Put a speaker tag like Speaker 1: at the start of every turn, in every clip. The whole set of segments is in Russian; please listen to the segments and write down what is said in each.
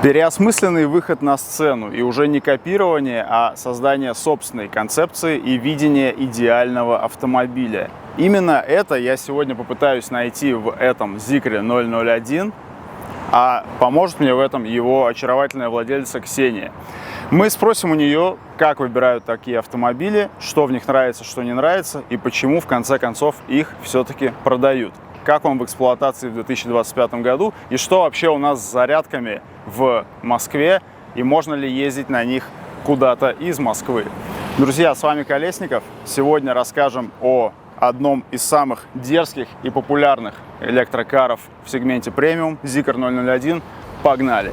Speaker 1: Переосмысленный выход на сцену, и уже не копирование, а создание собственной концепции и видения идеального автомобиля. Именно это я сегодня попытаюсь найти в этом Zikr 001, а поможет мне в этом его очаровательная владелица Ксения. Мы спросим у нее, как выбирают такие автомобили, что в них нравится, что не нравится, и почему в конце концов их все-таки продают. Как он в эксплуатации в 2025 году и что вообще у нас с зарядками в Москве и можно ли ездить на них куда-то из Москвы. Друзья, с вами Колесников. Сегодня расскажем о одном из самых дерзких и популярных электрокаров в сегменте премиум Zikr 001. Погнали!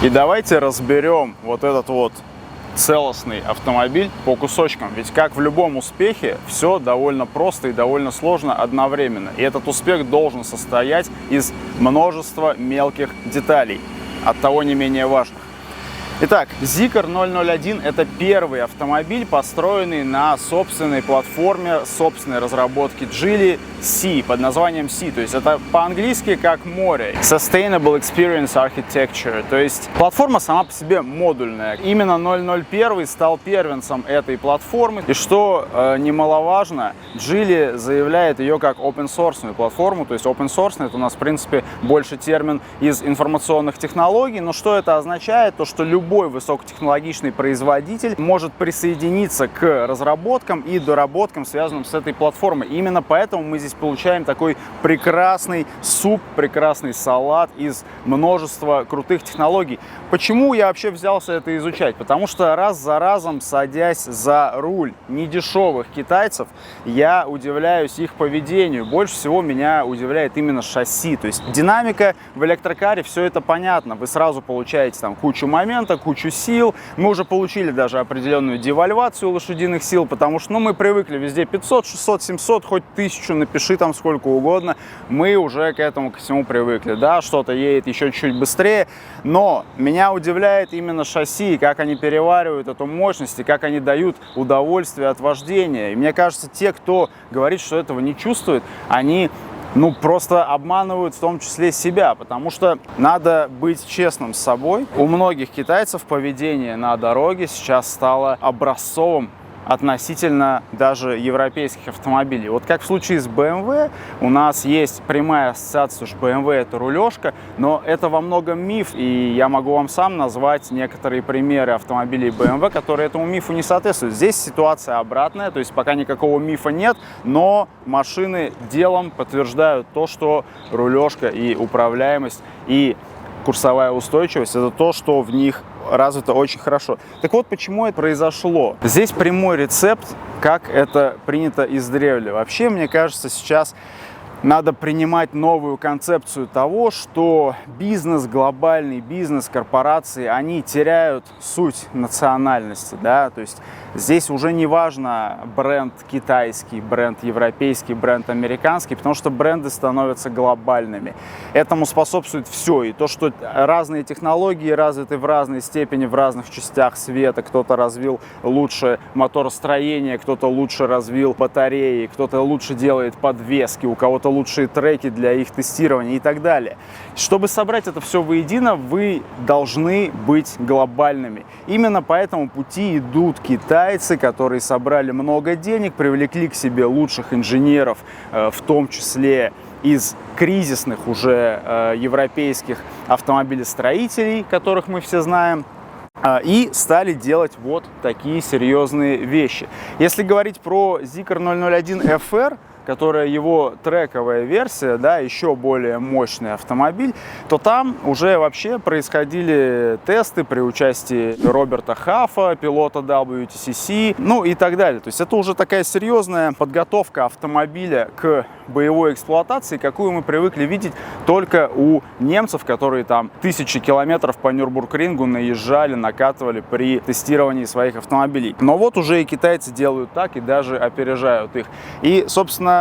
Speaker 1: И давайте разберем вот этот вот целостный автомобиль по кусочкам. Ведь как в любом успехе, все довольно просто и довольно сложно одновременно. И этот успех должен состоять из множества мелких деталей, оттого не менее важных. Итак, Zikr 001 – это первый автомобиль, построенный на собственной платформе, собственной разработки Geely C, под названием C, то есть это по-английски как море. Sustainable Experience Architecture, то есть платформа сама по себе модульная. Именно 001 стал первенцем этой платформы, и что немаловажно, Geely заявляет ее как open-source платформу, то есть open-source – это у нас в принципе больше термин из информационных технологий, но что это означает? То, что любой высокотехнологичный производитель может присоединиться к разработкам и доработкам, связанным с этой платформой. И именно поэтому мы здесь получаем такой прекрасный суп, прекрасный салат из множества крутых технологий. Почему я вообще взялся это изучать? Потому что раз за разом, садясь за руль недешевых китайцев, я удивляюсь их поведению. Больше всего меня удивляет именно шасси. То есть динамика в электрокаре, все это понятно. Вы сразу получаете там кучу моментов, кучу сил. Мы уже получили даже определенную девальвацию лошадиных сил, потому что мы привыкли везде 500, 600, 700, хоть 1000, напиши там сколько угодно. Мы уже к этому ко всему привыкли. Да, что-то едет еще чуть-чуть быстрее, но меня удивляет именно шасси, как они переваривают эту мощность и как они дают удовольствие от вождения. И мне кажется, те, кто говорит, что этого не чувствует, они просто обманывают в том числе себя, потому что надо быть честным с собой. У многих китайцев поведение на дороге сейчас стало образцовым относительно даже европейских автомобилей. Вот как в случае с BMW, у нас есть прямая ассоциация, что BMW это рулежка, но это во многом миф, и я могу вам сам назвать некоторые примеры автомобилей BMW, которые этому мифу не соответствуют. Здесь ситуация обратная, то есть пока никакого мифа нет, но машины делом подтверждают то, что рулежка и управляемость, и курсовая устойчивость – это то, что в них развито очень хорошо. Так вот, почему это произошло? Здесь прямой рецепт, как это принято издревле. Вообще, мне кажется, сейчас надо принимать новую концепцию того, что бизнес, глобальный бизнес, корпорации, они теряют суть национальности, да, то есть здесь уже не важно бренд китайский, бренд европейский, бренд американский, потому что бренды становятся глобальными. Этому способствует все, и то, что разные технологии развиты в разной степени, в разных частях света, кто-то развил лучше моторостроение, кто-то лучше развил батареи, кто-то лучше делает подвески, у кого-то лучшие треки для их тестирования и так далее. Чтобы собрать это все воедино, вы должны быть глобальными. Именно по этому пути идут китайцы, которые собрали много денег, привлекли к себе лучших инженеров, в том числе из кризисных уже европейских автомобилестроителей, которых мы все знаем. и стали делать вот такие серьезные вещи. Если говорить про Zeekr 001 FR, которая его трековая версия, да, еще более мощный автомобиль, то там уже вообще происходили тесты при участии Роберта Хаффа, пилота WTCC, ну и так далее. То есть это уже такая серьезная подготовка автомобиля к боевой эксплуатации, какую мы привыкли видеть только у немцев, которые там тысячи километров по Нюрбургрингу наезжали, накатывали при тестировании своих автомобилей. Но вот уже и китайцы делают так и даже опережают их. И, собственно,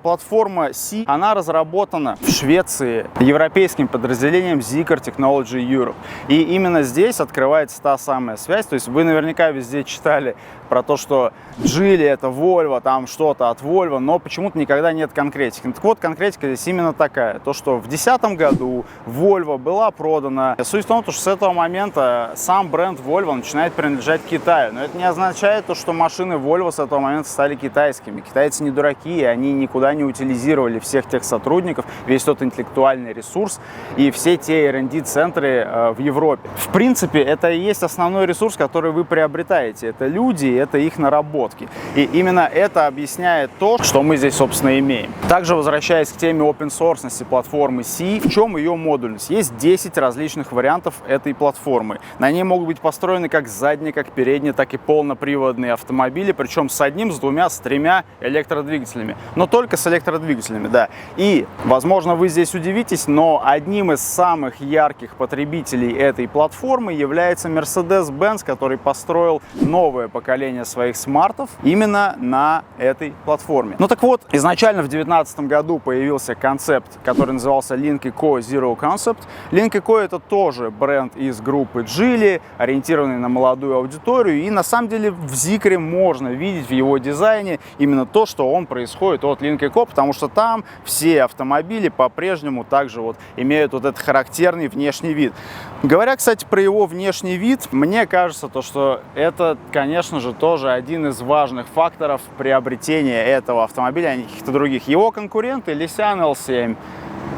Speaker 1: платформа C, она разработана в Швеции европейским подразделением Zeekr Technology Europe. И именно здесь открывается та самая связь. То есть вы наверняка везде читали про то, что Geely это Volvo, там что-то от Volvo, но почему-то никогда нет конкретики. Так вот, конкретика здесь именно такая. То, что в 2010 году Volvo была продана. Суть в том, что с этого момента сам бренд Volvo начинает принадлежать Китаю. Но это не означает то, что машины Volvo с этого момента стали китайскими. Китайцы не дураки, и они никуда не утилизировали всех тех сотрудников, весь тот интеллектуальный ресурс и все те R&D-центры в Европе. В принципе, это и есть основной ресурс, который вы приобретаете. Это люди, это их наработки. И именно это объясняет то, что мы здесь, собственно, имеем. Также, возвращаясь к теме open-source платформы C, в чем ее модульность? Есть 10 различных вариантов этой платформы. На ней могут быть построены как задние, как передние, так и полноприводные автомобили, причем с одним, с двумя, с тремя электродвигателями. Но только с электродвигателями, да. И, возможно, вы здесь удивитесь, но одним из самых ярких потребителей этой платформы является Mercedes-Benz, который построил новое поколение своих смартов именно на этой платформе. Ну так вот, изначально в 2019 году появился концепт, который назывался Lynk & Co Zero Concept. Lynk & Co это тоже бренд из группы Geely, ориентированный на молодую аудиторию, и на самом деле в Zeekr можно видеть в его дизайне именно то, что он происходит от Lynk & Co, потому что там все автомобили по-прежнему также вот имеют вот этот характерный внешний вид. Говоря, кстати, про его внешний вид, мне кажется, то, что это, конечно же, тоже один из важных факторов приобретения этого автомобиля, а не каких-то других. Его конкуренты Lysian L7,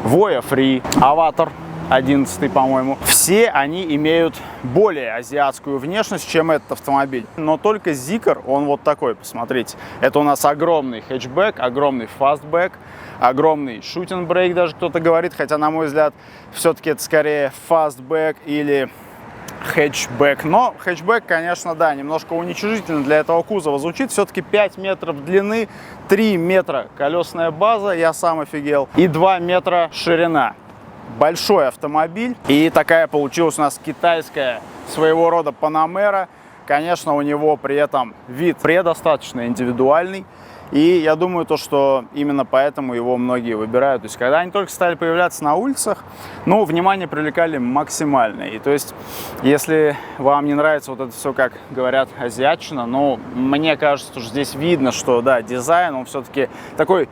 Speaker 1: Voya Free, Avatar 11, по-моему. Все они имеют более азиатскую внешность, чем этот автомобиль. Но только Zeekr, он вот такой, посмотрите. Это у нас огромный хэтчбэк, огромный фастбэк, огромный шутинг-брейк, даже кто-то говорит, хотя, на мой взгляд, все-таки это скорее фастбэк или хэтчбэк. Но хэтчбэк, конечно, да, немножко уничижительно для этого кузова звучит. Все-таки 5 метров длины, 3 метра колесная база, я сам офигел, и 2 метра ширина. Большой автомобиль. И такая получилась у нас китайская своего рода Panamera. Конечно, у него при этом вид предостаточно индивидуальный. И я думаю, то, что именно поэтому его многие выбирают. То есть, когда они только стали появляться на улицах, ну, внимание привлекали максимально. И то есть, если вам не нравится вот это все, как говорят, азиатчина, ну, мне кажется, что здесь видно, что, да, дизайн, он все-таки такой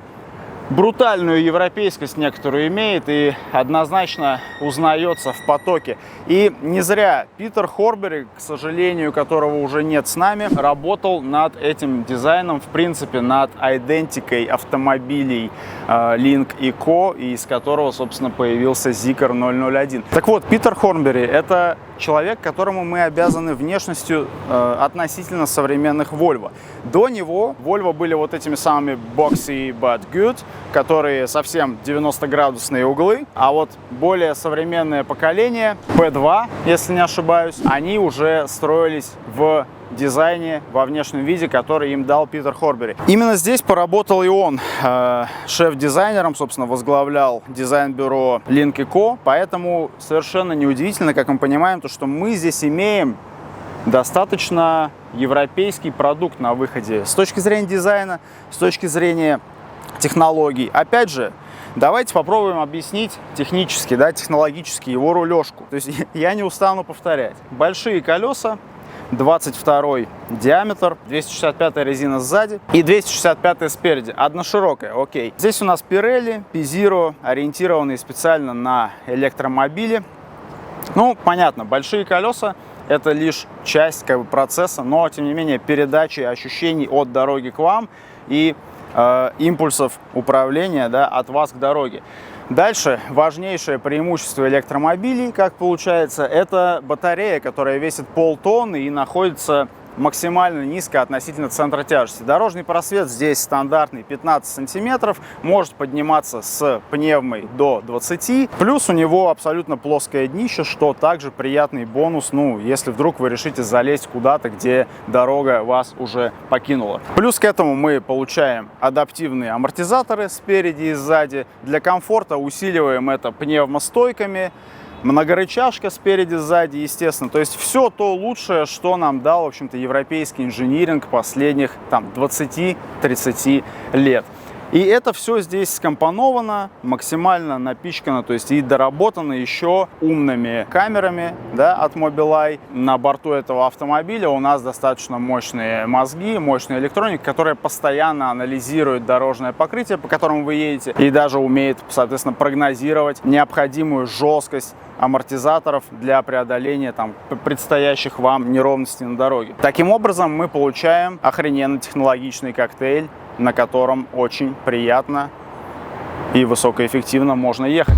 Speaker 1: брутальную европейскость некоторую имеет и однозначно узнается в потоке. И не зря Питер Хорбери, к сожалению, которого уже нет с нами, работал над этим дизайном, в принципе, над идентикой автомобилей Lynk & Co, из которого, собственно, появился Zeekr 001. Так вот, Питер Хорбери — это человек, которому мы обязаны внешностью относительно современных Volvo. До него Volvo были вот этими самыми boxy but good, которые совсем 90-градусные углы, а вот более современное поколение, P2, если не ошибаюсь, они уже строились в дизайне, во внешнем виде, который им дал Питер Хорбери. Именно здесь поработал и он шеф-дизайнером, собственно, возглавлял дизайн-бюро Lynk & Co, поэтому совершенно неудивительно, как мы понимаем, то, что мы здесь имеем достаточно европейский продукт на выходе с точки зрения дизайна, с точки зрения технологий. Опять же, давайте попробуем объяснить технически, да, технологически его рулежку. То есть я не устану повторять. Большие колеса, 22 диаметр, 265 резина сзади и 265 спереди. Одна широкая, окей. Здесь у нас Pirelli, P-Zero, ориентированные специально на электромобили. Ну, понятно, большие колеса — это лишь часть процесса, но, тем не менее, передачи ощущений от дороги к вам и импульсов управления, да, от вас к дороге. Дальше важнейшее преимущество электромобилей, как получается, это батарея, которая весит полтонны и находится максимально низко относительно центра тяжести. Дорожный просвет здесь стандартный 15 сантиметров, может подниматься с пневмой до 20. Плюс у него абсолютно плоское днище, что также приятный бонус, ну, если вдруг вы решите залезть куда-то, где дорога вас уже покинула. Плюс к этому мы получаем адаптивные амортизаторы спереди и сзади. Для комфорта усиливаем это пневмостойками. Многорычажка спереди, сзади, естественно. То есть все то лучшее, что нам дал, в общем-то, европейский инжиниринг последних там 20-30 лет. И это все здесь скомпоновано, максимально напичкано, то есть и доработано еще умными камерами, да, от Mobileye. На борту этого автомобиля у нас достаточно мощные мозги, мощная электроника, которая постоянно анализирует дорожное покрытие, по которому вы едете, и даже умеет, соответственно, прогнозировать необходимую жесткость амортизаторов для преодоления там предстоящих вам неровностей на дороге. Таким образом, мы получаем охрененно технологичный коктейль, на котором очень приятно и высокоэффективно можно ехать.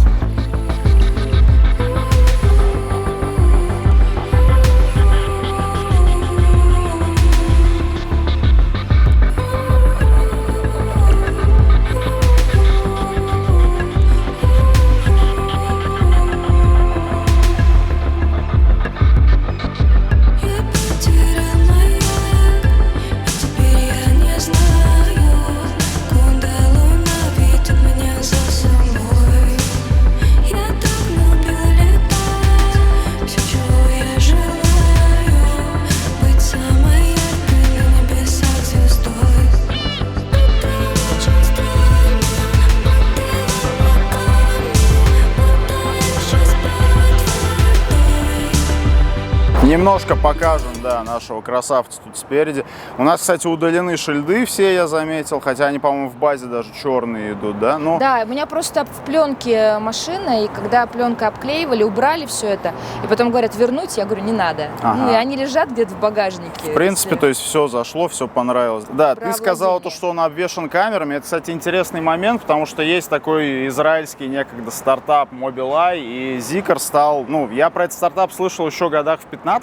Speaker 1: Немножко покажем, да, нашего красавца тут спереди. У нас, кстати, удалены шильды все, я заметил, хотя они, по-моему, в базе даже черные идут, да? Но...
Speaker 2: Да, у меня просто в пленке машина, и когда пленкой обклеивали, убрали все это, и потом говорят вернуть, я говорю, не надо.
Speaker 1: Ага.
Speaker 2: Ну, и они лежат где-то в багажнике.
Speaker 1: В принципе, то есть все зашло, все понравилось. Да, ты сказала то, что он обвешан камерами. Это, кстати, интересный момент, потому что есть такой израильский некогда стартап Mobileye, и Zeekr стал, ну, я про этот стартап слышал еще в годах в 15-х,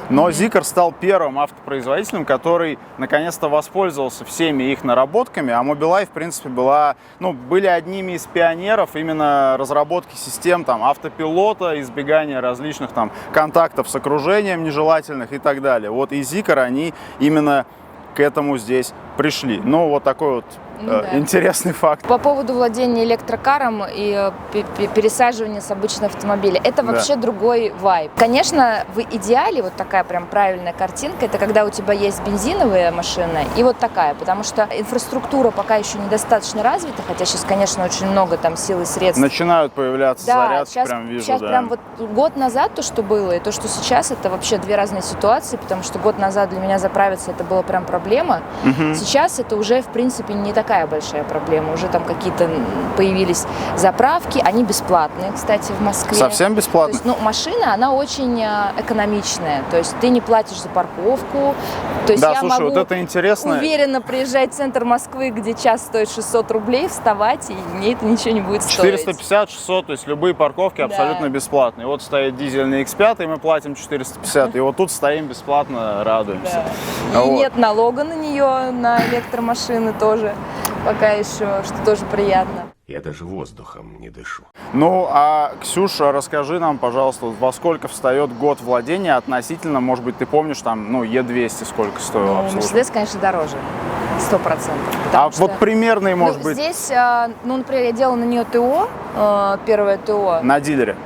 Speaker 1: но Zeekr стал первым автопроизводителем, который наконец-то воспользовался всеми их наработками, а Mobileye, в принципе, были одними из пионеров именно разработки систем там автопилота, избегания различных там контактов с окружением нежелательных и так далее. Вот и Zeekr, они именно к этому здесь пришли. Ну, вот такой вот интересный факт.
Speaker 2: По поводу владения электрокаром и пересаживания с обычного автомобиля, это вообще другой вайб. Конечно, в идеале вот такая прям правильная картинка, это когда у тебя есть бензиновая машина и вот такая, потому что инфраструктура пока еще недостаточно развита, хотя сейчас, конечно, очень много там сил и средств.
Speaker 1: Начинают появляться зарядки,
Speaker 2: сейчас,
Speaker 1: прям вижу,
Speaker 2: сейчас прям вот год назад то, что было, и то, что сейчас, это вообще две разные ситуации, потому что год назад для меня заправиться это была прям проблема. Сейчас это уже, в принципе, не такая большая проблема. Уже там какие-то появились заправки, они бесплатные, кстати, в Москве.
Speaker 1: Совсем бесплатно?
Speaker 2: То есть, машина, она очень экономичная, то есть ты не платишь за парковку. То есть
Speaker 1: да,
Speaker 2: я
Speaker 1: слушай,
Speaker 2: могу
Speaker 1: вот это интересно.
Speaker 2: Уверенно приезжать в центр Москвы, где час стоит 600 рублей, вставать, и мне это ничего не будет стоить.
Speaker 1: 450-600, то есть любые парковки абсолютно бесплатные. Вот стоит дизельный X5, и мы платим 450, и вот тут стоим бесплатно, радуемся.
Speaker 2: Да. И нет налога на нее, на электромашины тоже. Пока еще, что тоже приятно.
Speaker 3: Я даже воздухом не дышу.
Speaker 1: Ну, а, Ксюша, расскажи нам, пожалуйста, во сколько встает год владения относительно, может быть, ты помнишь, там, ну, Е200 сколько стоило обслуживать?
Speaker 2: Мерседес, конечно, дороже, 100%.
Speaker 1: А вот примерный, может быть?
Speaker 2: Здесь, например, я делала на нее ТО, первое ТО.
Speaker 1: На дилере?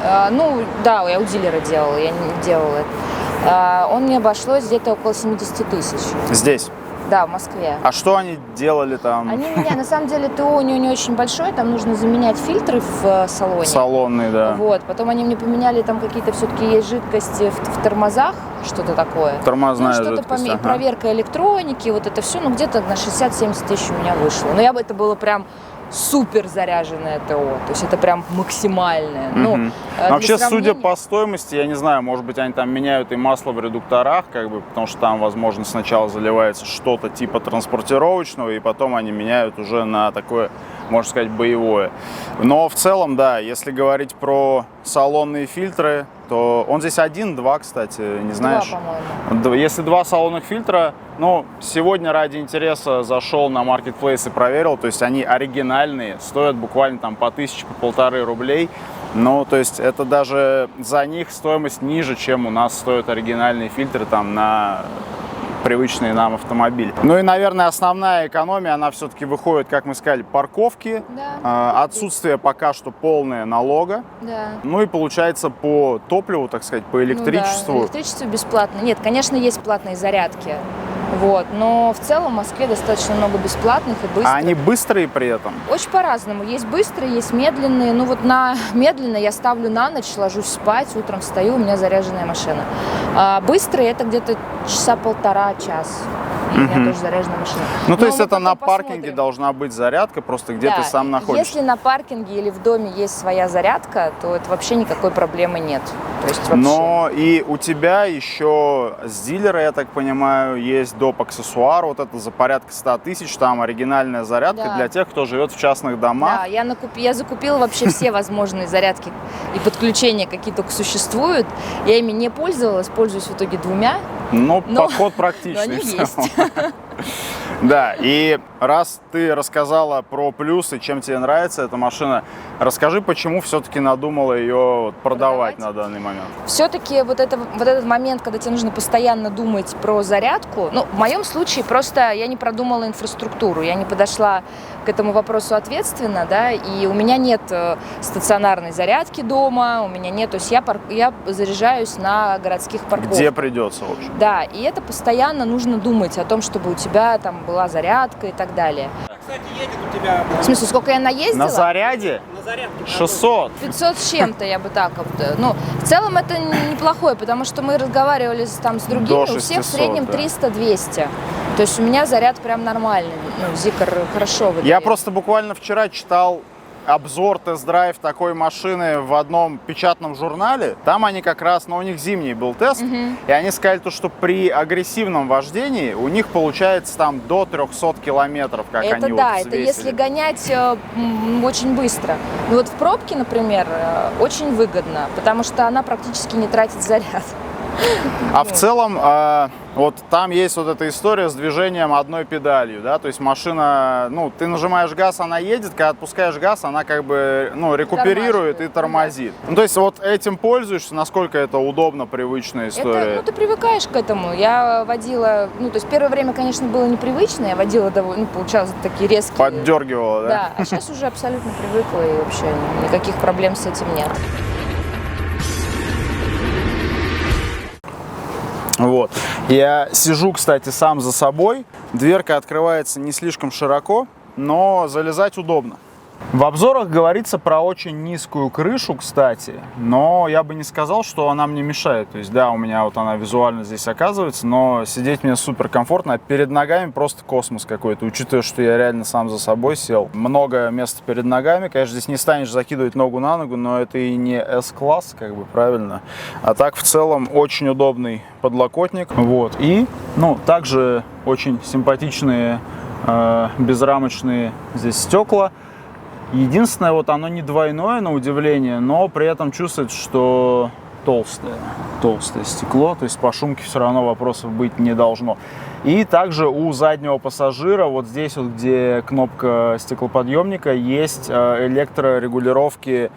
Speaker 2: Да, я у дилера делала, я не делала это. Он мне обошлось где-то около 70 тысяч.
Speaker 1: Здесь?
Speaker 2: Да, в Москве.
Speaker 1: А что они делали там?
Speaker 2: На самом деле ТО у нее не очень большое, там нужно заменять фильтры в салоне.
Speaker 1: Салонные, да.
Speaker 2: Вот, потом они мне поменяли, там какие-то все-таки есть жидкости в тормозах, что-то такое.
Speaker 1: Тормозная жидкость, ага.
Speaker 2: Проверка электроники, вот это все, где-то на 60-70 тысяч у меня вышло. Но это было прям супер заряженное ТО, то есть это прям максимальное.
Speaker 1: Вообще, судя по стоимости, я не знаю, может быть, они там меняют и масло в редукторах, потому что там, возможно, сначала заливается что-то типа транспортировочного, и потом они меняют уже на такое можно сказать, боевое. Но в целом, да, если говорить про салонные фильтры, то он здесь 1-2, кстати, не знаешь?
Speaker 2: 2, по-моему.
Speaker 1: Если 2 салонных фильтра, ну, сегодня ради интереса зашел на Marketplace и проверил, то есть они оригинальные, стоят буквально там по 1000, по 1500 рублей. Ну, то есть это даже за них стоимость ниже, чем у нас стоят оригинальные фильтры там на привычные нам автомобили. Ну и, наверное, основная экономия, она все-таки выходит, как мы сказали, парковки,
Speaker 2: Да.
Speaker 1: отсутствие пока что полное налога.
Speaker 2: Да.
Speaker 1: Ну и получается по топливу, так сказать, по электричеству.
Speaker 2: Ну, да, электричество бесплатно. Нет, конечно, есть платные зарядки. Вот, но в целом в Москве достаточно много бесплатных и быстрых.
Speaker 1: А они быстрые при этом?
Speaker 2: Очень по-разному. Есть быстрые, есть медленные. Ну вот на медленные я ставлю на ночь, ложусь спать, утром встаю, у меня заряженная машина. А быстрые это где-то часа полтора-час. И у меня тоже заряженная машина.
Speaker 1: Ну, то
Speaker 2: Но
Speaker 1: есть
Speaker 2: мы
Speaker 1: это на
Speaker 2: потом
Speaker 1: паркинге
Speaker 2: посмотрим.
Speaker 1: должна быть зарядка, просто где
Speaker 2: Да,
Speaker 1: ты сам находишься.
Speaker 2: Если на паркинге или в доме есть своя зарядка, то это вообще никакой проблемы нет. То есть вообще.
Speaker 1: Но и у тебя еще с дилера, я так понимаю, есть доп. Аксессуар, вот это за порядка 100 тысяч, там оригинальная зарядка
Speaker 2: Да.
Speaker 1: для тех, кто живет в частных домах.
Speaker 2: Да, я закупила вообще все возможные зарядки и подключения, какие только существуют. Я ими не пользовалась, пользуюсь в итоге 2.
Speaker 1: Ну,
Speaker 2: Но-
Speaker 1: подход
Speaker 2: Но
Speaker 1: практичный.
Speaker 2: они
Speaker 1: в целом.
Speaker 2: есть.
Speaker 1: Да, и раз ты рассказала про плюсы, чем тебе нравится эта машина, расскажи, почему все-таки надумала ее продавать на данный момент.
Speaker 2: Все-таки вот этот момент, когда тебе нужно постоянно думать про зарядку, ну, в моем случае просто я не продумала инфраструктуру, я не подошла к этому вопросу ответственно, да, и у меня нет стационарной зарядки дома, у меня нет, то есть я заряжаюсь на городских парковках.
Speaker 1: Где придется, в общем.
Speaker 2: Да, и это постоянно нужно думать о том, чтобы у тебя там была зарядка и так далее.
Speaker 4: Кстати, едет у тебя
Speaker 2: В смысле, сколько я наездила?
Speaker 1: На заряде
Speaker 4: на зарядке.
Speaker 1: 600.
Speaker 2: 500 с чем-то, я бы так вот. Ну, в целом это неплохое, потому что мы разговаривали там с другими,
Speaker 1: До
Speaker 2: у всех
Speaker 1: 600,
Speaker 2: в среднем
Speaker 1: да.
Speaker 2: 300-200. То есть у меня заряд прям нормальный. Ну, Zikr хорошо выдает.
Speaker 1: Я просто буквально вчера читал обзор, тест-драйв такой машины в одном печатном журнале. Там они как раз, у них зимний был тест, и они сказали, что при агрессивном вождении у них получается там до 300 километров, как
Speaker 2: Это
Speaker 1: они
Speaker 2: да,
Speaker 1: вот
Speaker 2: это
Speaker 1: взвесили.
Speaker 2: если гонять очень быстро. Ну вот в пробке, например, очень выгодно, потому что она практически не тратит заряд.
Speaker 1: А в целом, вот там есть вот эта история с движением одной педалью, да, то есть машина, ты нажимаешь газ, она едет, когда отпускаешь газ, она как бы, рекуперирует и тормозит. Ну, то есть вот этим пользуешься, насколько это удобно, привычная история?
Speaker 2: Ты привыкаешь к этому. Я водила, то есть первое время, конечно, было непривычно, я водила довольно, получалось такие резкие.
Speaker 1: Поддергивала, да?
Speaker 2: Да, а сейчас уже абсолютно привыкла и вообще никаких проблем с этим нет.
Speaker 1: Вот. Я сижу, кстати, сам за собой. Дверка открывается не слишком широко, но залезать удобно. В обзорах говорится про очень низкую крышу, кстати, но я бы не сказал, что она мне мешает. То есть, да, у меня вот она визуально здесь оказывается, но сидеть мне супер комфортно, а перед ногами просто космос какой-то, учитывая, что я реально сам за собой сел. Много места перед ногами, конечно, здесь не станешь закидывать ногу на ногу, но это и не S-класс, как бы, правильно. А так, в целом, очень удобный подлокотник. Вот. И, также очень симпатичные безрамочные здесь стекла. Единственное, вот оно не двойное, на удивление, но при этом чувствуется, что толстое стекло, то есть по шумке все равно вопросов быть не должно. И также у заднего пассажира, вот здесь вот, где кнопка стеклоподъемника, есть электрорегулировки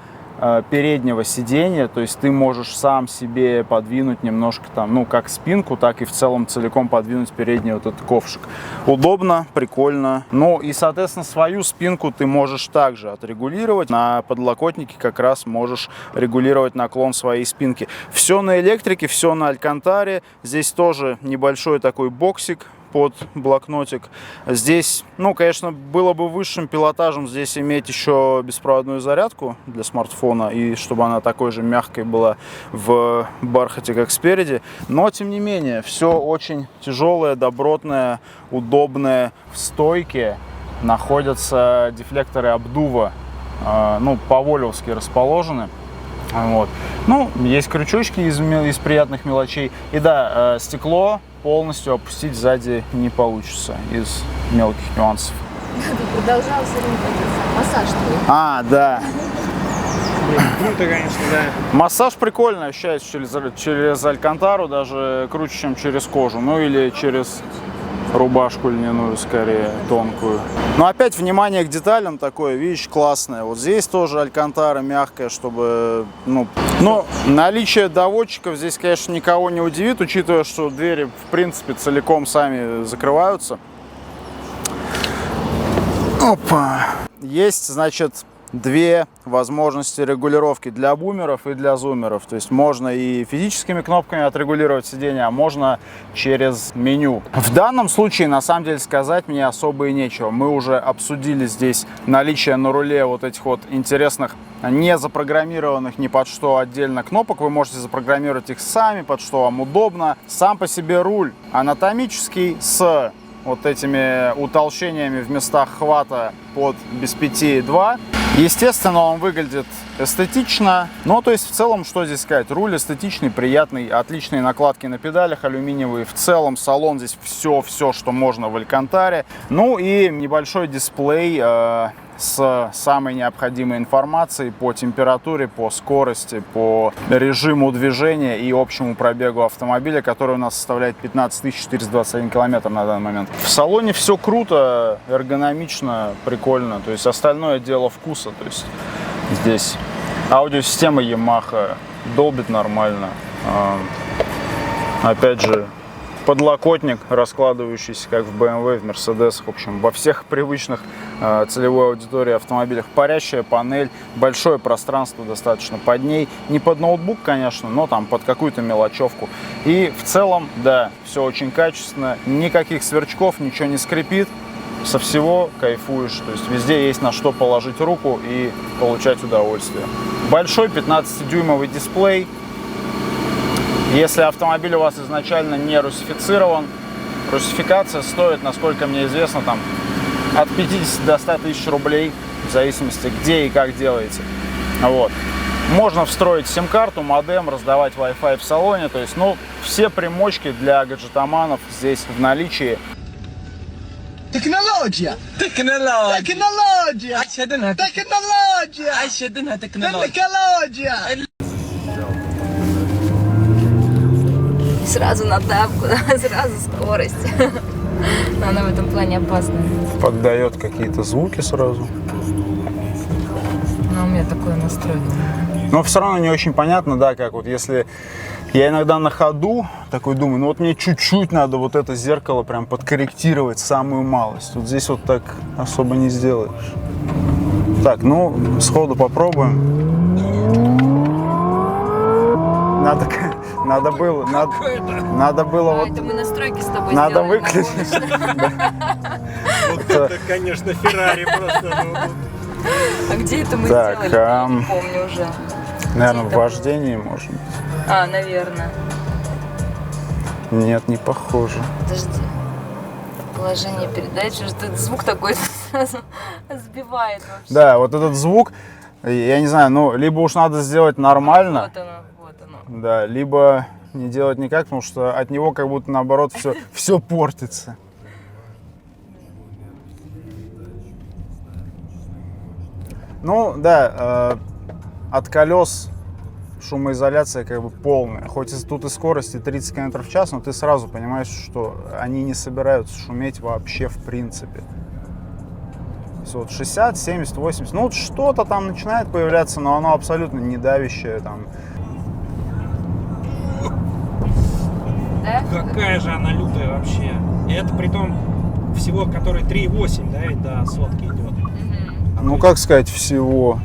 Speaker 1: переднего сидения, то есть ты можешь сам себе подвинуть немножко там, как спинку, так и в целом целиком подвинуть передний вот этот ковшик. Удобно, прикольно. И, соответственно, свою спинку ты можешь также отрегулировать. На подлокотнике как раз можешь регулировать наклон своей спинки. Все на электрике, все на алькантаре. Здесь тоже небольшой такой боксик под блокнотик. Здесь, конечно, было бы высшим пилотажем здесь иметь еще беспроводную зарядку для смартфона, и чтобы она такой же мягкой была в бархате, как спереди. Но, тем не менее, все очень тяжелое, добротное, удобное. В стойке находятся дефлекторы обдува, по-волевски расположены. Вот. Есть крючочки из приятных мелочей. И да, стекло полностью опустить сзади не получится из мелких нюансов.
Speaker 2: Ты продолжал все время массаж твой.
Speaker 1: А, да.
Speaker 4: Блин, круто, конечно, да.
Speaker 1: Массаж прикольно ощущается через алькантару, даже круче, чем через кожу. Ну или через рубашку льняную, скорее, тонкую. Но опять внимание к деталям такое, видишь, классное. Вот здесь тоже алькантара мягкая, чтобы, ну, наличие доводчиков здесь, конечно, никого не удивит, учитывая, что двери, в принципе, целиком сами закрываются. Опа. Есть, значит, две возможности регулировки для бумеров и для зумеров. То есть можно и физическими кнопками отрегулировать сиденье, а можно через меню. В данном случае, на самом деле, сказать мне особо и нечего. Мы уже обсудили здесь наличие на руле вот этих вот интересных, не запрограммированных ни под что отдельно кнопок. Вы можете запрограммировать их сами, под что вам удобно. Сам по себе руль анатомический с вот этими утолщениями в местах хвата под без 5,2. Естественно, он выглядит эстетично. Ну, то есть, в целом, что здесь сказать? Руль эстетичный, приятный, отличные накладки на педалях алюминиевые. В целом, салон здесь все, что можно в алькантаре. Ну и небольшой дисплей с самой необходимой информацией по температуре, по скорости, по режиму движения и общему пробегу автомобиля, который у нас составляет 15 421 километр на данный момент. В салоне все круто, эргономично, прикольно. То есть остальное дело вкуса. То есть здесь аудиосистема Yamaha долбит нормально. Опять же, подлокотник, раскладывающийся, как в BMW, в Mercedes, в общем, во всех привычных целевой аудитории автомобилях. Парящая панель, большое пространство достаточно под ней. Не под ноутбук, конечно, но там под какую-то мелочевку. И в целом, да, все очень качественно. Никаких сверчков, ничего не скрипит. Со всего кайфуешь. То есть везде есть на что положить руку и получать удовольствие. Большой 15-дюймовый дисплей. Если автомобиль у вас изначально не русифицирован, русификация стоит, насколько мне известно, там от 50 до 100 тысяч рублей, в зависимости, где и как делаете. Вот. Можно встроить сим-карту, модем, раздавать Wi-Fi в салоне. То есть, ну, все примочки для гаджетоманов здесь в наличии.
Speaker 5: تكنولوجيا تكنولوجيا تكنولوجيا اشهدنها تكنولوجيا اشهدنها تكنولوجيا
Speaker 2: Сразу на тапку, сразу скорость. Но она в этом плане опасная.
Speaker 1: Поддает какие-то звуки сразу.
Speaker 2: Но у меня такое настроено.
Speaker 1: Но все равно не очень понятно, да, как вот если я иногда на ходу такой думаю, ну вот мне чуть-чуть надо вот это зеркало прям подкорректировать, самую малость. Вот здесь вот так особо не сделаешь. Так, ну, сходу попробуем. Надо было вот...
Speaker 2: Это мы настройки с тобой
Speaker 1: Надо
Speaker 2: сделали.
Speaker 1: выключить.
Speaker 4: Вот это, конечно, Феррари просто.
Speaker 2: А где это мы
Speaker 1: Так,
Speaker 2: сделали? Я не помню уже.
Speaker 1: Наверное, в
Speaker 2: это
Speaker 1: вождении, может быть.
Speaker 2: А, наверное.
Speaker 1: Нет, не похоже.
Speaker 2: Подожди. Положение передачи, что звук такой сразу сбивает вообще.
Speaker 1: Да, вот этот звук, я не знаю, ну, либо уж надо сделать нормально,
Speaker 2: Вот оно, вот оно.
Speaker 1: да, либо не делать никак, потому что от него как будто наоборот все портится. Ну, да, от колес шумоизоляция как бы полная. Хоть тут и скорости 30 км в час, но ты сразу понимаешь, что они не собираются шуметь вообще в принципе. Вот 60, 70, 80, ну вот что-то там начинает появляться, но оно абсолютно не давящее там.
Speaker 2: Да?
Speaker 4: Какая же она лютая вообще. И это при том всего, который 3,8, да, и до сотки идет.
Speaker 1: Ну как сказать всего.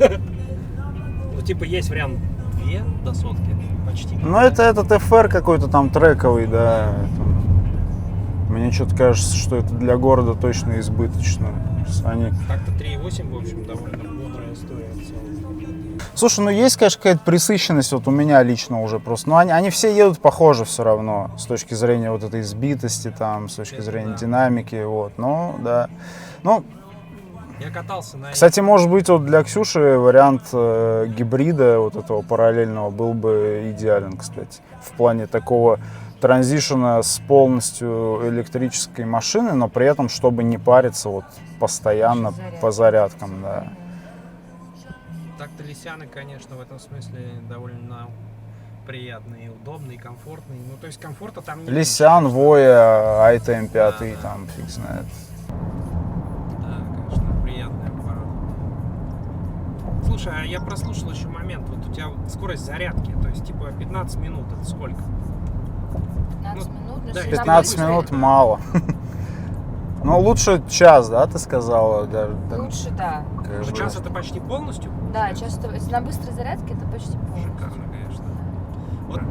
Speaker 4: Ну типа есть вариант 2 до сотки, почти.
Speaker 1: Ну это этот FR какой-то там трековый, да. Мне что-то кажется, что это для города точно избыточно. Они...
Speaker 4: Так-то 3,8, в общем, довольно бодрая история в целом.
Speaker 1: Слушай, ну есть, конечно, какая-то пресыщенность вот у меня лично уже просто. Но они все едут похоже все равно с точки зрения вот этой избитости, там, с точки зрения динамики, вот. Ну, да. Ну,
Speaker 4: Я катался на...
Speaker 1: кстати, может быть, вот для Ксюши вариант гибрида вот этого параллельного был бы идеален, кстати. В плане такого транзишена с полностью электрической машины, но при этом, чтобы не париться вот постоянно по зарядкам, да.
Speaker 4: Так-то Лисяны, конечно, в этом смысле довольно приятные, удобные, комфортные. Ну, то есть комфорта там нет.
Speaker 1: Лисян, Воя, iTM 5,
Speaker 4: Да.
Speaker 1: там фиг знает.
Speaker 4: Да, конечно, приятный аппарат. Слушай, а я прослушал еще момент. Вот у тебя скорость зарядки, то есть типа 15 минут, это сколько?
Speaker 2: 15 минут.
Speaker 4: да,
Speaker 2: если
Speaker 1: 15
Speaker 2: там
Speaker 1: минут
Speaker 2: быстро,
Speaker 1: мало. Ну, лучше час, да, ты сказала? Даже,
Speaker 2: лучше, да.
Speaker 1: как
Speaker 4: Ну,
Speaker 1: бы.
Speaker 4: час это почти полностью?
Speaker 2: Да, часто, если на быстрой зарядке, это почти полностью.
Speaker 4: Шикарно, конечно. Вот.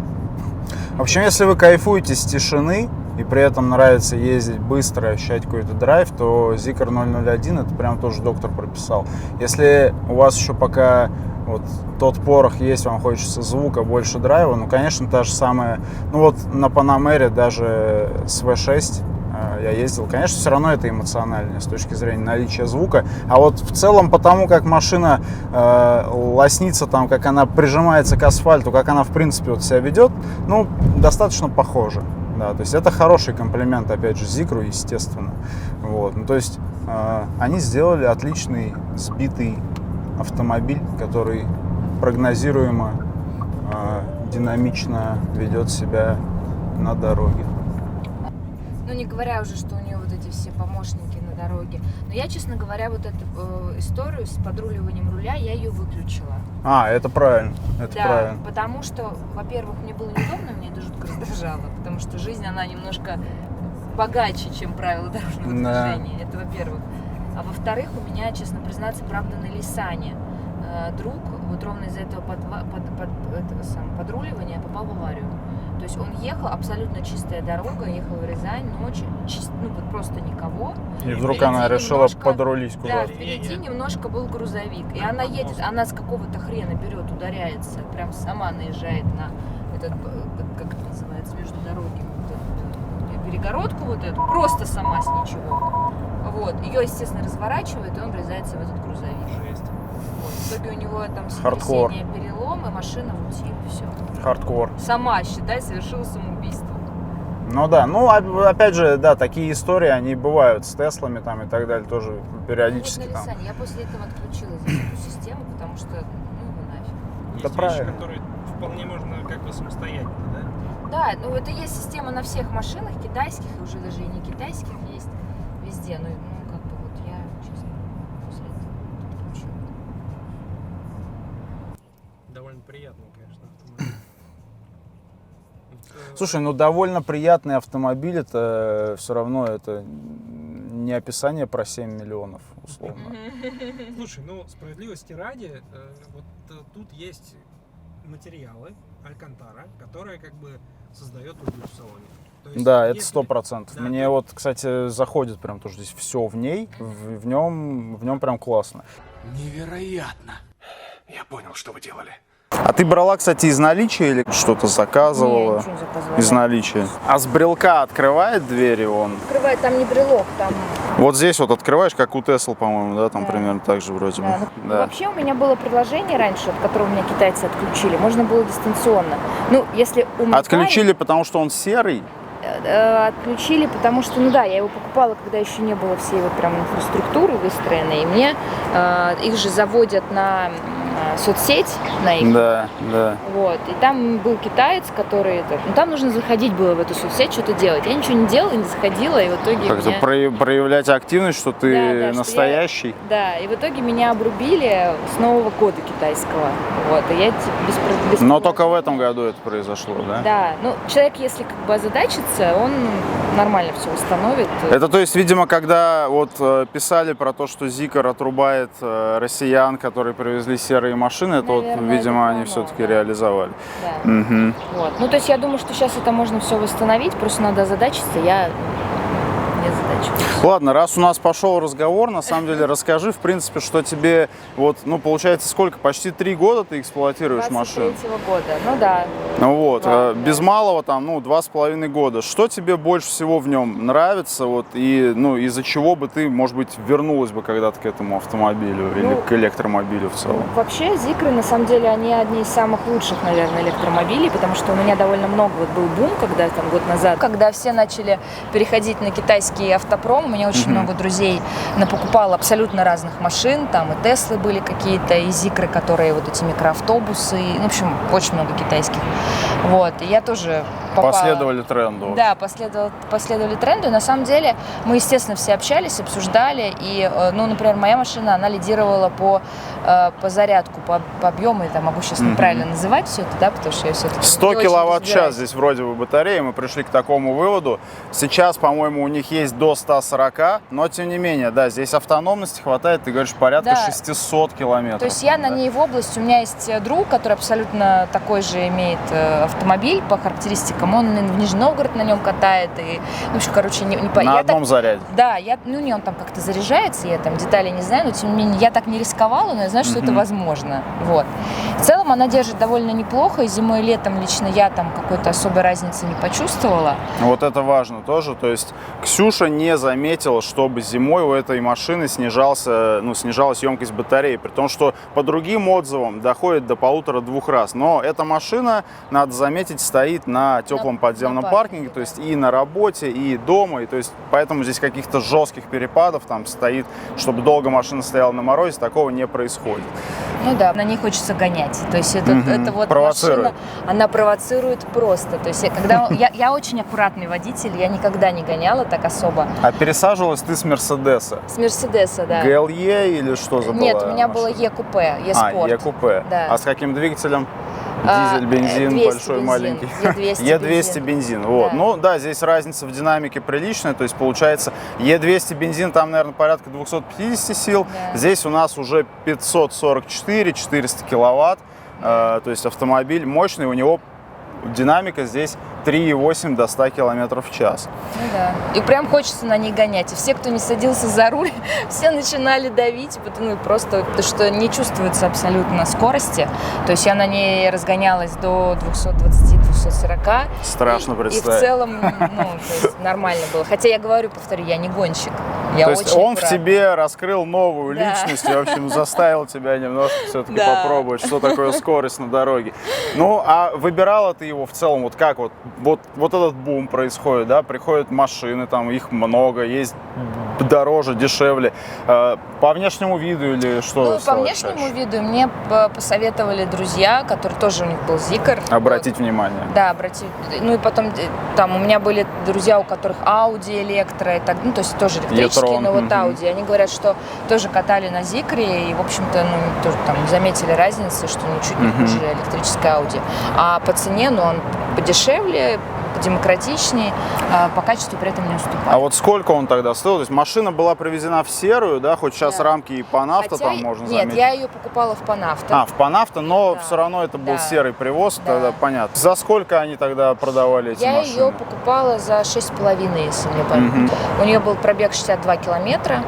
Speaker 1: В общем, если вы кайфуете с тишины и при этом нравится ездить быстро, ощущать какой-то драйв, то Zikr 001 это прям тоже доктор прописал. Если у вас еще пока вот тот порох есть, вам хочется звука, больше драйва, ну, конечно, та же самая, ну, вот на Panamera даже с V6 я ездил, конечно, все равно это эмоциональнее с точки зрения наличия звука, а вот в целом потому, как машина лоснится, там, как она прижимается к асфальту, как она, в принципе, вот себя ведет, ну, достаточно похоже. Да, то есть это хороший комплимент, опять же, Зикру, естественно. Вот, ну, то есть они сделали отличный сбитый автомобиль, который прогнозируемо, динамично ведет себя на дороге.
Speaker 2: Ну, не говоря уже, что у нее вот эти все помощники на дороге. Но я, честно говоря, вот эту историю с подруливанием руля, я ее выключила.
Speaker 1: А, это правильно, это
Speaker 2: Да,
Speaker 1: правильно.
Speaker 2: потому что, во-первых, мне было неудобно, меня это жутко раздражало, потому что жизнь, она немножко богаче, чем правила дорожного
Speaker 1: Да.
Speaker 2: движения. Это во-первых. А во-вторых, у меня, честно признаться, правда, на Лисане друг вот ровно из-за этого подруливания попал в аварию. То есть он ехал, абсолютно чистая дорога, ехал в Рязань ночью, ну вот просто никого.
Speaker 1: И вдруг
Speaker 2: Впереди
Speaker 1: она решила
Speaker 2: немножко-
Speaker 1: подрулить
Speaker 2: Да,
Speaker 1: куда-то.
Speaker 2: впереди немножко был грузовик. И она едет, она с какого-то хрена берет, ударяется, прям сама наезжает на этот, как это называется, между дорогами, вот эту перегородку вот эту, просто сама с ничего. Вот. Ее, естественно, разворачивает, и он врезается в этот грузовик.
Speaker 4: Жесть.
Speaker 2: Вот. В итоге у него там
Speaker 1: Хардкор.
Speaker 2: сотрясение, перелом, и машина в УТИ, все.
Speaker 1: Хардкор.
Speaker 2: Сама, считай, совершила самоубийство.
Speaker 1: Ну да, ну опять же, да, такие истории, они бывают с Теслами там и так далее, тоже периодически
Speaker 2: Ну, вот на
Speaker 1: там.
Speaker 2: Лисане я после этого отключила здесь эту систему, потому что, ну, его нафиг.
Speaker 4: Есть
Speaker 1: правильно.
Speaker 4: вещи, которые вполне можно как бы самостоятельно, да?
Speaker 2: Да, ну это есть система на всех машинах, китайских, и уже даже и не китайских есть везде. Ну, как бы вот я, честно, после этого отключила.
Speaker 4: Довольно приятно, конечно, автомобиль.
Speaker 1: Слушай, ну довольно приятный автомобиль, это все равно это не описание про 7 миллионов, условно.
Speaker 4: Слушай, ну справедливости ради, вот тут есть материалы Алькантара, которые как бы создает уют в салоне. То есть,
Speaker 1: Да, это
Speaker 4: если-
Speaker 1: 100%.
Speaker 4: Да,
Speaker 1: Мне
Speaker 4: то-
Speaker 1: вот, кстати, заходит прям то, что здесь все в ней, в нем прям классно.
Speaker 3: Невероятно. Я понял, что вы делали.
Speaker 1: А ты брала, кстати, из наличия или что-то заказывала?
Speaker 2: Не, ничего не заказывала.
Speaker 1: Из наличия. А с брелка открывает двери он?
Speaker 2: Открывает, там не брелок, там...
Speaker 1: Вот здесь вот открываешь, как у Tesla, по-моему, да, там
Speaker 2: Да.
Speaker 1: примерно так же вроде бы.
Speaker 2: Да. Ну,
Speaker 1: Да.
Speaker 2: вообще у меня было приложение раньше, от которого меня китайцы отключили. Можно было дистанционно. Ну, если у Макаи-
Speaker 1: Отключили, потому что он серый?
Speaker 2: Отключили, потому что, ну да, я его покупала, когда еще не было всей вот прям инфраструктуры выстроенной. И мне их же заводят на соцсеть, на их.
Speaker 1: Да, да.
Speaker 2: Вот. И там был китаец, который... Ну, там нужно заходить было в эту соцсеть, что-то делать. Я ничего не делала, не заходила, и в итоге
Speaker 1: Как-то
Speaker 2: меня...
Speaker 1: проявлять активность, что ты
Speaker 2: Да, да, что
Speaker 1: настоящий.
Speaker 2: Да, и в итоге меня обрубили с Нового года китайского. Вот, и я без
Speaker 1: Но только в этом году это произошло, да?
Speaker 2: Да, ну, человек, если как бы озадачится, он нормально все установит.
Speaker 1: Это, то есть, видимо, когда вот писали про то, что Zikr отрубает россиян, которые привезли серые машины, это вот,
Speaker 2: Наверное,
Speaker 1: видимо,
Speaker 2: это
Speaker 1: они
Speaker 2: оно,
Speaker 1: все-таки
Speaker 2: да.
Speaker 1: реализовали.
Speaker 2: Да.
Speaker 1: Мгм.
Speaker 2: Вот. Ну, то есть я думаю, что сейчас это можно все восстановить, просто надо озадачиться, я не озадачиваюсь.
Speaker 1: Ладно, раз у нас пошел разговор, на самом деле расскажи, в принципе, что тебе, вот, ну, получается, сколько, почти 3 года ты эксплуатируешь машину?
Speaker 2: 23-го года, ну да.
Speaker 1: Вот,
Speaker 2: Да,
Speaker 1: без малого там, 2,5 года. Что тебе больше всего в нем нравится, вот, и, из-за чего бы ты, может быть, вернулась бы когда-то к этому автомобилю или к электромобилю в целом?
Speaker 2: Вообще, Зикры, на самом деле, они одни из самых лучших, наверное, электромобилей, потому что у меня довольно много был бум, когда там год назад, когда все начали переходить на китайский автопром, у меня очень много друзей напокупало абсолютно разных машин, там и Теслы были какие-то, и Зикры, которые вот эти микроавтобусы, в общем, очень много китайских. Вот, и я тоже попала...
Speaker 1: Последовали тренду.
Speaker 2: Да, последовали тренду, и на самом деле мы, естественно, все общались, обсуждали, и, например, моя машина, она лидировала по зарядку, по объему, я могу сейчас неправильно называть все это, да, потому что я все-таки
Speaker 1: 100 киловатт-час здесь вроде бы батарея, мы пришли к такому выводу. Сейчас, по-моему, у них есть до 140, но тем не менее, да, здесь автономности хватает, ты говоришь, порядка 600 километров.
Speaker 2: То есть я на ней в области, у меня есть друг, который абсолютно такой же имеет автомобиль по характеристикам, он в Нижний Новгород на нем катает, и, в общем, короче,
Speaker 1: на одном заряде?
Speaker 2: Да, он там как-то заряжается, я там деталей не знаю, но тем не менее я так не рисковала, но я знаю, что это возможно. Вот. В целом она держит довольно неплохо, и зимой и летом лично я там какой-то особой разницы не почувствовала.
Speaker 1: Вот это важно тоже, то есть Ксюша не заметила, чтобы зимой у этой машины снижалась емкость батареи, при том, что по другим отзывам доходит до 1,5-2 раз. Но эта машина, надо заметить, стоит на теплом подземном паркинге, то есть и на работе, и дома, и то есть поэтому здесь каких-то жестких перепадов там стоит, чтобы долго машина стояла на морозе, такого не происходит.
Speaker 2: Ну да, на ней хочется гонять. То есть это вот
Speaker 1: провоцирует.
Speaker 2: машина, она провоцирует просто. То есть я очень аккуратный водитель, я никогда не гоняла так особо.
Speaker 1: А пересаживалась ты с Мерседеса?
Speaker 2: С Мерседеса, да.
Speaker 1: GLE или что за была?
Speaker 2: Нет, у меня было Е-купе, Е-спорт.
Speaker 1: Е-купе.
Speaker 2: Да.
Speaker 1: А с каким двигателем? Дизель, бензин, большой,
Speaker 2: бензин.
Speaker 1: маленький.
Speaker 2: Е200
Speaker 1: бензин. Вот.
Speaker 2: Да.
Speaker 1: Здесь разница в динамике приличная. То есть получается Е200 бензин там, наверное, порядка 250 сил.
Speaker 2: Да.
Speaker 1: Здесь у нас уже 544-400 киловатт. То есть автомобиль мощный, у него динамика здесь 3,8 до 100 километров в час.
Speaker 2: Ну да. И прям хочется на ней гонять. И все, кто не садился за руль, все начинали давить, потому что не чувствуется абсолютно скорости. То есть я на ней разгонялась до 220-240.
Speaker 1: Страшно представить.
Speaker 2: И в целом, то есть нормально было. Хотя я повторю, я не гонщик. Я
Speaker 1: то есть
Speaker 2: очень
Speaker 1: он
Speaker 2: аккуратна.
Speaker 1: в тебе раскрыл новую
Speaker 2: Да.
Speaker 1: личность и, в общем, заставил тебя немножко все-таки
Speaker 2: Да.
Speaker 1: попробовать, что такое скорость на дороге. А выбирала ты его в целом, вот как вот этот бум происходит, да, приходят машины, там их много, есть дороже, дешевле. По внешнему виду или что?
Speaker 2: По внешнему виду мне посоветовали друзья, которые тоже у них был Зикр.
Speaker 1: Обратить внимание.
Speaker 2: Да, обратить. И потом там у меня были друзья, у которых Audi электро, и так, то есть тоже электрические,
Speaker 1: E-tron,
Speaker 2: но вот Audi. Они говорят, что тоже катали на Зикре и, в общем-то, тоже там заметили разницу, что ничуть не хуже электрической Audi. А по цене, он подешевле, демократичнее, по качеству при этом не уступает.
Speaker 1: А вот сколько он тогда стоил? То есть машина была привезена в серую, да, хоть сейчас рамки и Панавто там можно заметить.
Speaker 2: Нет, я ее покупала в Панавто.
Speaker 1: В Панавто, но
Speaker 2: Да.
Speaker 1: все равно это был
Speaker 2: Да.
Speaker 1: серый привоз,
Speaker 2: Да.
Speaker 1: тогда понятно. За сколько они тогда продавали эти
Speaker 2: Я
Speaker 1: машины?
Speaker 2: ее покупала за 6,5, если мне память. У нее был пробег 62 километра.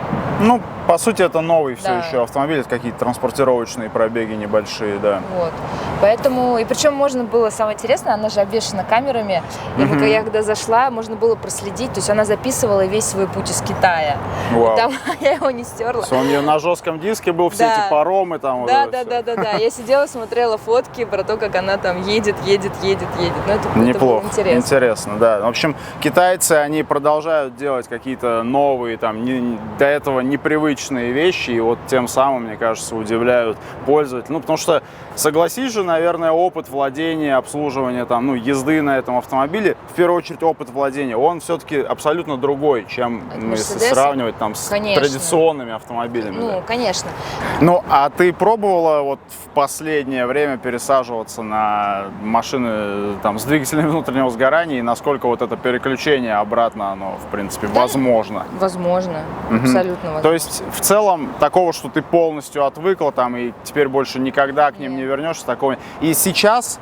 Speaker 1: По сути, это новый все
Speaker 2: Да.
Speaker 1: еще автомобиль, это какие-то транспортировочные пробеги небольшие, да.
Speaker 2: Вот. Поэтому, и причем можно было, самое интересное, она же обвешана камерами. И я когда зашла, можно было проследить, то есть она записывала весь свой путь из Китая.
Speaker 1: Вау.
Speaker 2: И там я его не стерла.
Speaker 1: Он у нее на жестком диске был, все
Speaker 2: Да.
Speaker 1: эти паромы там. вот это всё.
Speaker 2: Да. Я сидела, смотрела фотки про то, как она там едет. Ну, это было
Speaker 1: Неплохо,
Speaker 2: интересно.
Speaker 1: интересно, да. В общем, китайцы, они продолжают делать какие-то новые, там, до этого непривычные вещи, и вот тем самым, мне кажется, удивляют пользователей. Потому что, согласись же, наверное, опыт владения, обслуживания, там, езды на этом автомобиле, в первую очередь опыт владения, он все-таки абсолютно другой, чем если
Speaker 2: Мерседеса?
Speaker 1: сравнивать там с
Speaker 2: Конечно.
Speaker 1: традиционными автомобилями. да.
Speaker 2: Конечно.
Speaker 1: А ты пробовала вот в последнее время пересаживаться на машины там, с двигателями внутреннего сгорания, и насколько вот это переключение обратно, оно, в принципе, возможно?
Speaker 2: Возможно. Абсолютно возможно.
Speaker 1: То есть, в целом, такого, что ты полностью отвыкла там и теперь больше никогда к ним
Speaker 2: Нет.
Speaker 1: не вернешься, такого. И сейчас,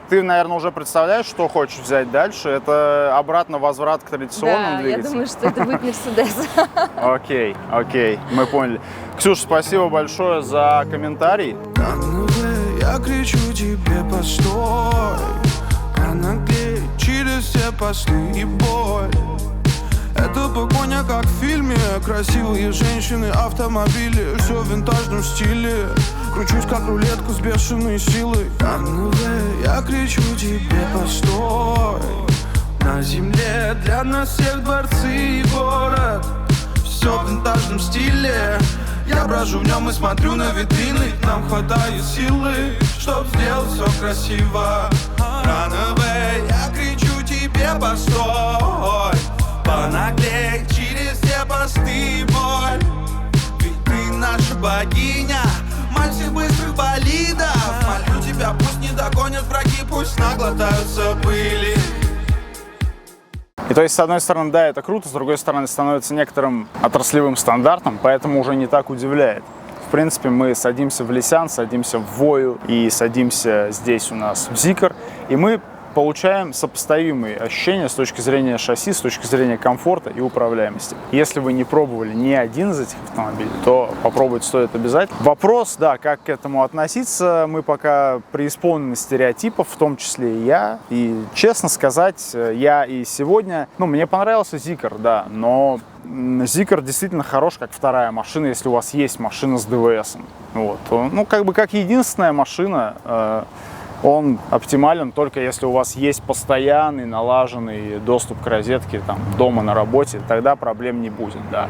Speaker 1: ты, наверное, уже представляешь, что хочешь взять дальше. Это обратно возврат к традиционным
Speaker 2: Да, я
Speaker 1: двигателям?
Speaker 2: думаю, что это будет Мерседес.
Speaker 1: Окей, мы поняли. Ксюша, спасибо большое за комментарий.
Speaker 6: Как на «Вы», я кричу тебе: постой. Я наглею через все посты и боль. Это погоня, как в фильме. Красивые женщины, автомобили, все в винтажном стиле. Кручусь, как рулетку с бешеной силой. Я кричу тебе, постой. На земле для нас всех дворцы и город. Все в винтажном стиле. Я брожу в нем и смотрю на витрины. Нам хватает силы, чтоб сделать все красиво. Runaway, я кричу тебе, постой. Понаглей через все посты и боль. Ведь ты наша богиня, мать всех быстрых болидов. Молю тебя, пусть не догонят враги, пусть наглотаются пыли.
Speaker 1: И то есть, с одной стороны, да, это круто, с другой стороны, становится некоторым отраслевым стандартом, поэтому уже не так удивляет. В принципе, мы садимся в Лисян, садимся в Вою и садимся здесь у нас в Зикр, и мы получаем сопоставимые ощущения с точки зрения шасси, с точки зрения комфорта и управляемости. Если вы не пробовали ни один из этих автомобилей, то попробовать стоит обязательно. Вопрос, да, как к этому относиться, мы пока преисполнены стереотипов, в том числе и я. И, честно сказать, я и сегодня, мне понравился Зикр, да, но Зикр действительно хорош как вторая машина, если у вас есть машина с ДВСом. Вот. Как единственная машина, он оптимален только если у вас есть постоянный налаженный доступ к розетке там, дома, на работе, тогда проблем не будет, да.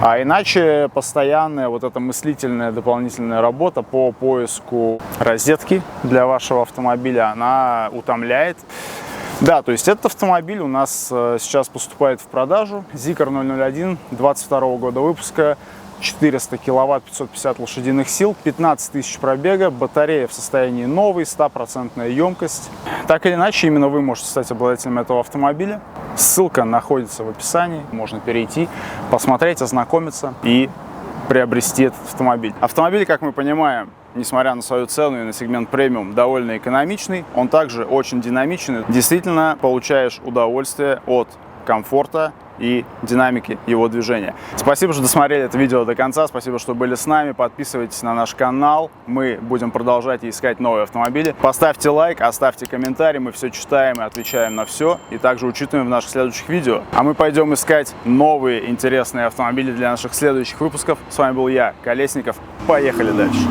Speaker 1: А иначе постоянная вот эта мыслительная дополнительная работа по поиску розетки для вашего автомобиля, она утомляет. Да, то есть этот автомобиль у нас сейчас поступает в продажу. Zikr 001, 22 года выпуска. 400 киловатт, 550 лошадиных сил, 15 тысяч пробега, батарея в состоянии новой, 100% емкость. Так или иначе, именно вы можете стать обладателем этого автомобиля. Ссылка находится в описании, можно перейти, посмотреть, ознакомиться и приобрести этот автомобиль. Автомобиль, как мы понимаем, несмотря на свою цену и на сегмент премиум, довольно экономичный. Он также очень динамичный. Действительно получаешь удовольствие от комфорта и динамики его движения. Спасибо, что досмотрели это видео до конца, спасибо, что были с нами, подписывайтесь на наш канал, мы будем продолжать искать новые автомобили. Поставьте лайк, оставьте комментарий, мы все читаем и отвечаем на все, и также учитываем в наших следующих видео. А мы пойдем искать новые интересные автомобили для наших следующих выпусков. С вами был я, Колесников, поехали дальше.